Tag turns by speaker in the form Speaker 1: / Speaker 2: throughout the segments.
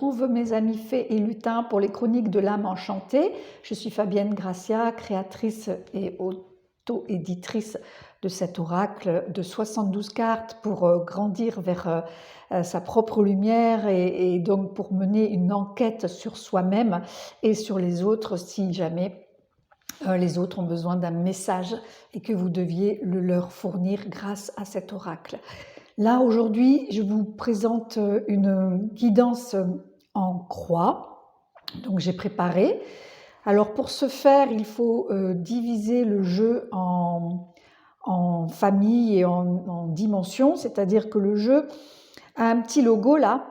Speaker 1: retrouve mes amis fées et lutins pour les chroniques de l'âme enchantée. Je suis Fabienne Gracia, créatrice et auto-éditrice de cet oracle de 72 cartes pour grandir vers sa propre lumière et donc pour mener une enquête sur soi-même et sur les autres si jamais les autres ont besoin d'un message et que vous deviez le leur fournir grâce à cet oracle. Là, aujourd'hui, je vous présente une guidance en croix. Donc, j'ai préparé. Alors, pour ce faire, il faut diviser le jeu en famille et en dimensions. C'est-à-dire que le jeu a un petit logo là.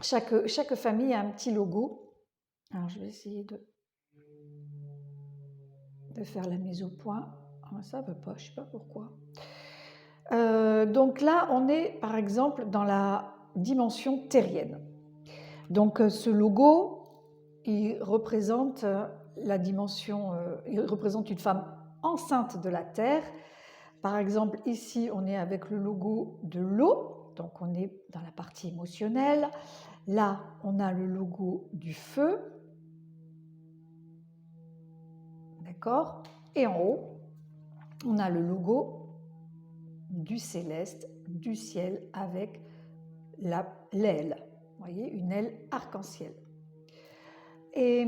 Speaker 1: Chaque famille a un petit logo. Alors, je vais essayer de faire la mise au point. Ah, ça ne veut pas, je ne sais pas pourquoi. Donc là, on est par exemple dans la dimension terrienne. Donc ce logo, il représente la dimension, il représente une femme enceinte de la Terre. Par exemple, ici, on est avec le logo de l'eau, donc on est dans la partie émotionnelle. Là, on a le logo du feu. D'accord ? Et en haut, on a le logo du céleste, du ciel, avec l'aile, vous voyez, une aile arc-en-ciel. Et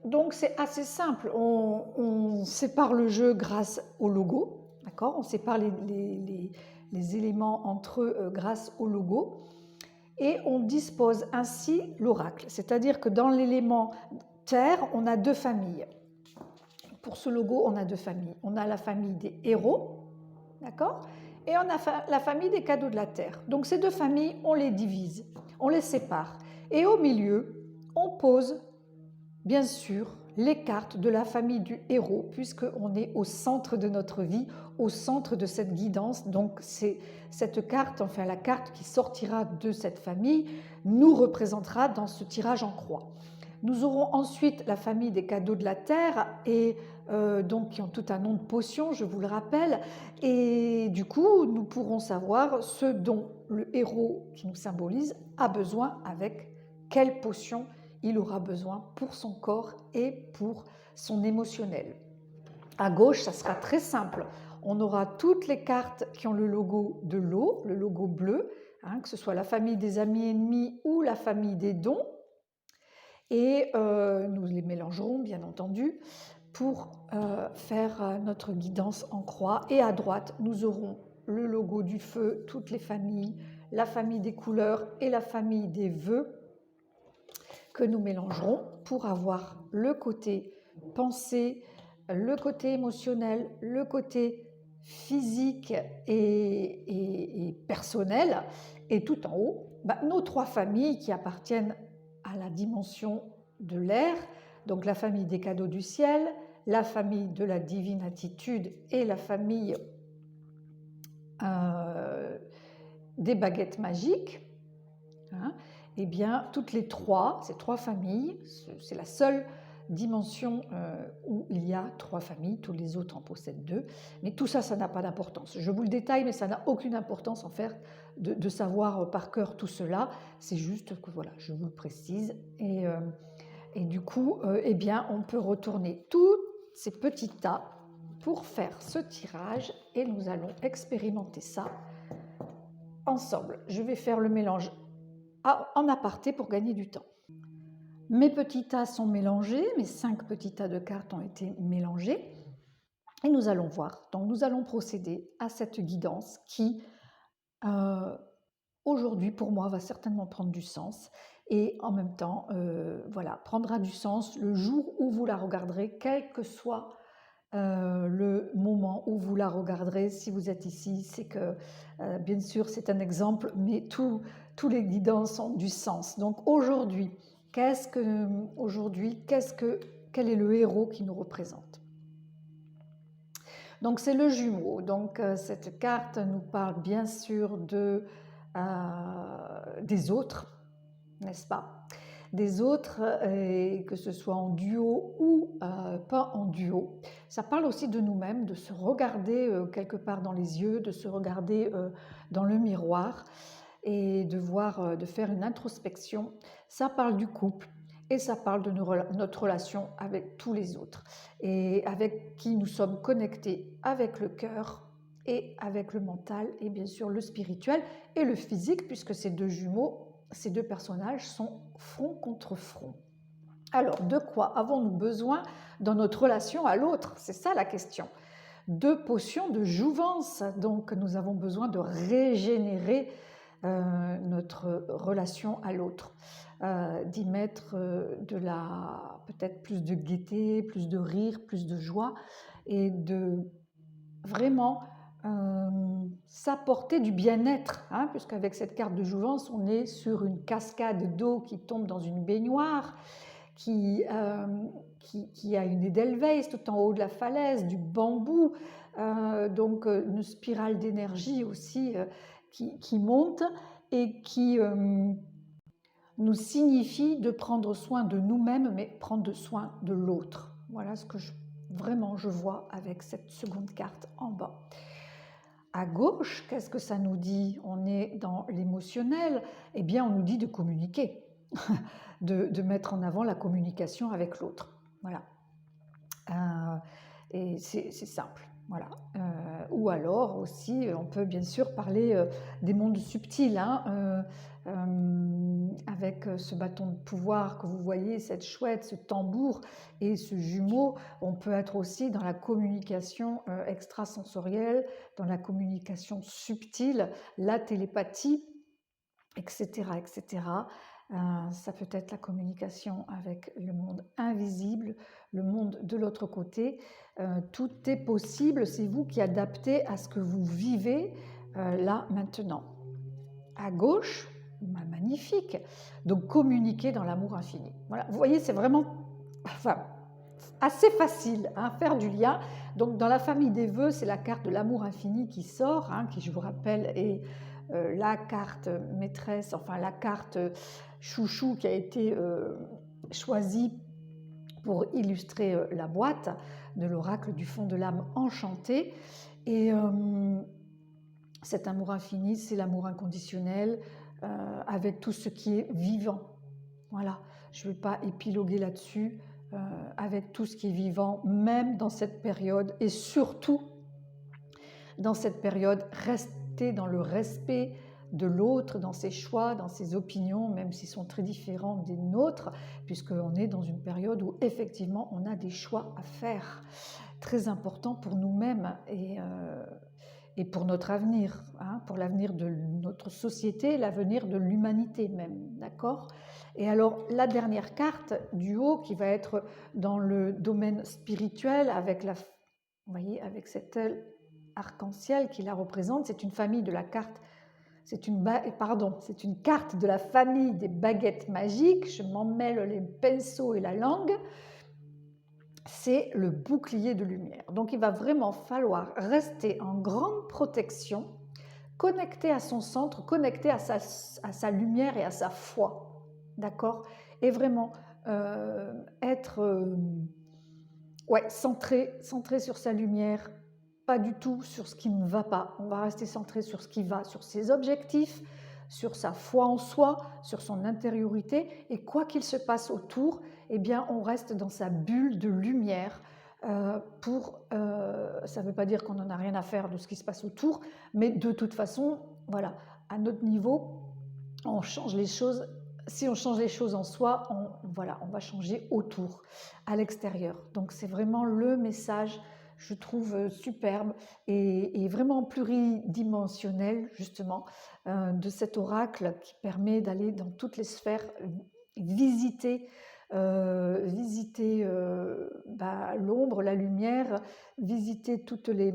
Speaker 1: donc c'est assez simple, on sépare le jeu grâce au logo, d'accord ? On sépare les éléments entre eux grâce au logo, et on dispose ainsi l'oracle, c'est-à-dire que dans l'élément terre, on a deux familles. Pour ce logo, on a deux familles. On a la famille des héros, d'accord ? Et on a la famille des cadeaux de la terre. Donc ces deux familles, on les divise, on les sépare. Et au milieu, on pose, bien sûr, les cartes de la famille du héros, puisqu'on est au centre de notre vie, au centre de cette guidance. Donc c'est cette carte, enfin la carte qui sortira de cette famille, nous représentera dans ce tirage en croix. Nous aurons ensuite la famille des cadeaux de la terre, et donc qui ont tout un nom de potions, je vous le rappelle, et du coup, nous pourrons savoir ce dont le héros qui nous symbolise a besoin, avec quelle potion il aura besoin pour son corps et pour son émotionnel. À gauche, ça sera très simple. On aura toutes les cartes qui ont le logo de l'eau, le logo bleu, que ce soit la famille des amis ennemis ou la famille des dons. Et nous les mélangerons, bien entendu, pour faire notre guidance en croix. Et à droite, nous aurons le logo du feu, toutes les familles, la famille des couleurs et la famille des vœux que nous mélangerons pour avoir le côté pensée, le côté émotionnel, le côté physique et personnel. Et tout en haut, nos trois familles qui appartiennent à la dimension de l'air, donc la famille des cadeaux du ciel, la famille de la divine attitude et la famille des baguettes magiques. Eh bien, toutes les trois, ces trois familles, c'est la seule dimension où il y a trois familles, tous les autres en possèdent deux, mais tout ça, ça n'a pas d'importance. Je vous le détaille, mais ça n'a aucune importance en fait de savoir par cœur tout cela, c'est juste que voilà, je vous le précise, et du coup, eh bien, on peut retourner tous ces petits tas pour faire ce tirage, et nous allons expérimenter ça ensemble. Je vais faire le mélange en aparté pour gagner du temps. Mes petits tas sont mélangés, mes 5 petits tas de cartes ont été mélangés, et nous allons voir. Donc nous allons procéder à cette guidance qui, aujourd'hui, pour moi, va certainement prendre du sens, et en même temps, voilà, prendra du sens le jour où vous la regarderez, quel que soit le moment où vous la regarderez. Si vous êtes ici, c'est que, bien sûr, c'est un exemple, mais tous les guidances ont du sens. Donc aujourd'hui, quel est le héros qui nous représente? Donc c'est le jumeau. Donc cette carte nous parle bien sûr des autres, n'est-ce pas? Des autres, que ce soit en duo ou pas en duo. Ça parle aussi de nous-mêmes, de se regarder quelque part dans les yeux, de se regarder dans le miroir. et de faire une introspection. Ça parle du couple et ça parle de notre relation avec tous les autres et avec qui nous sommes connectés avec le cœur et avec le mental et bien sûr le spirituel et le physique, puisque ces deux jumeaux, ces deux personnages sont front contre front. Alors, de quoi avons-nous besoin dans notre relation à l'autre? C'est ça la question. De potions de jouvence. Donc, nous avons besoin de régénérer notre relation à l'autre, d'y mettre peut-être plus de gaieté, plus de rire, plus de joie, et de vraiment s'apporter du bien-être, hein, puisqu'avec cette carte de jouvence, on est sur une cascade d'eau qui tombe dans une baignoire, qui a une Edelweiss tout en haut de la falaise, du bambou, donc une spirale d'énergie aussi qui monte et qui nous signifie de prendre soin de nous-mêmes, mais prendre soin de l'autre. Voilà ce que vraiment je vois avec cette seconde carte en bas. À gauche, qu'est-ce que ça nous dit? On est dans l'émotionnel. Eh bien, on nous dit de communiquer, de mettre en avant la communication avec l'autre. Voilà. Et c'est simple. Voilà. Ou alors aussi, on peut bien sûr parler des mondes subtils, hein, avec ce bâton de pouvoir que vous voyez, cette chouette, ce tambour et ce jumeau. On peut être aussi dans la communication extrasensorielle, dans la communication subtile, la télépathie, etc., etc. Ça peut être la communication avec le monde invisible, le monde de l'autre côté. Tout est possible, c'est vous qui adaptez à ce que vous vivez là, maintenant. À gauche, magnifique, donc communiquer dans l'amour infini. Voilà, vous voyez, c'est vraiment assez facile, hein, faire du lien. Donc dans la famille des vœux, c'est la carte de l'amour infini qui sort, hein, qui, je vous rappelle, est la carte maîtresse, enfin la carte chouchou qui a été choisie pour illustrer la boîte de l'oracle du fond de l'âme enchanté. Et cet amour infini, c'est l'amour inconditionnel avec tout ce qui est vivant. Voilà, je ne vais pas épiloguer là-dessus, avec tout ce qui est vivant, même dans cette période, et surtout dans cette période, rester dans le respect de l'autre, dans ses choix, dans ses opinions, même s'ils sont très différents des nôtres, puisqu'on est dans une période où effectivement on a des choix à faire, très importants pour nous-mêmes et pour notre avenir, hein, pour l'avenir de notre société, l'avenir de l'humanité même, d'accord? Et alors, la dernière carte du haut, qui va être dans le domaine spirituel, avec vous voyez, avec cette aile arc-en-ciel qui la représente, c'est une famille de la carte, c'est une carte de la famille des baguettes magiques, je m'en mêle les pinceaux et la langue, c'est le bouclier de lumière. Donc il va vraiment falloir rester en grande protection, connecté à son centre, connecté à sa lumière et à sa foi, d'accord? Et vraiment être centré sur sa lumière, pas du tout sur ce qui ne va pas. On va rester centré sur ce qui va, sur ses objectifs, sur sa foi en soi, sur son intériorité, et quoi qu'il se passe autour, eh bien, on reste dans sa bulle de lumière. Ça ne veut pas dire qu'on n'en a rien à faire de ce qui se passe autour, mais de toute façon, voilà, à notre niveau, on change les choses. Si on change les choses en soi, on va changer autour, à l'extérieur. Donc c'est vraiment le message, je trouve superbe et vraiment pluridimensionnel justement de cet oracle qui permet d'aller dans toutes les sphères, visiter l'ombre, la lumière, visiter toutes les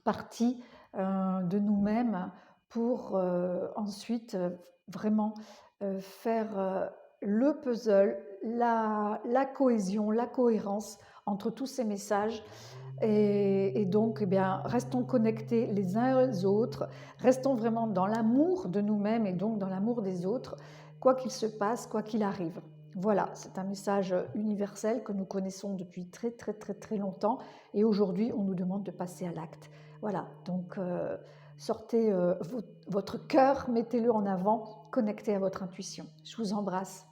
Speaker 1: parties de nous-mêmes pour ensuite vraiment faire le puzzle, la cohésion, la cohérence entre tous ces messages. Et donc, eh bien, restons connectés les uns aux autres, restons vraiment dans l'amour de nous-mêmes et donc dans l'amour des autres, quoi qu'il se passe, quoi qu'il arrive. Voilà, c'est un message universel que nous connaissons depuis très très très très longtemps et aujourd'hui on nous demande de passer à l'acte. Voilà, donc sortez votre cœur, mettez-le en avant, connectez à votre intuition. Je vous embrasse.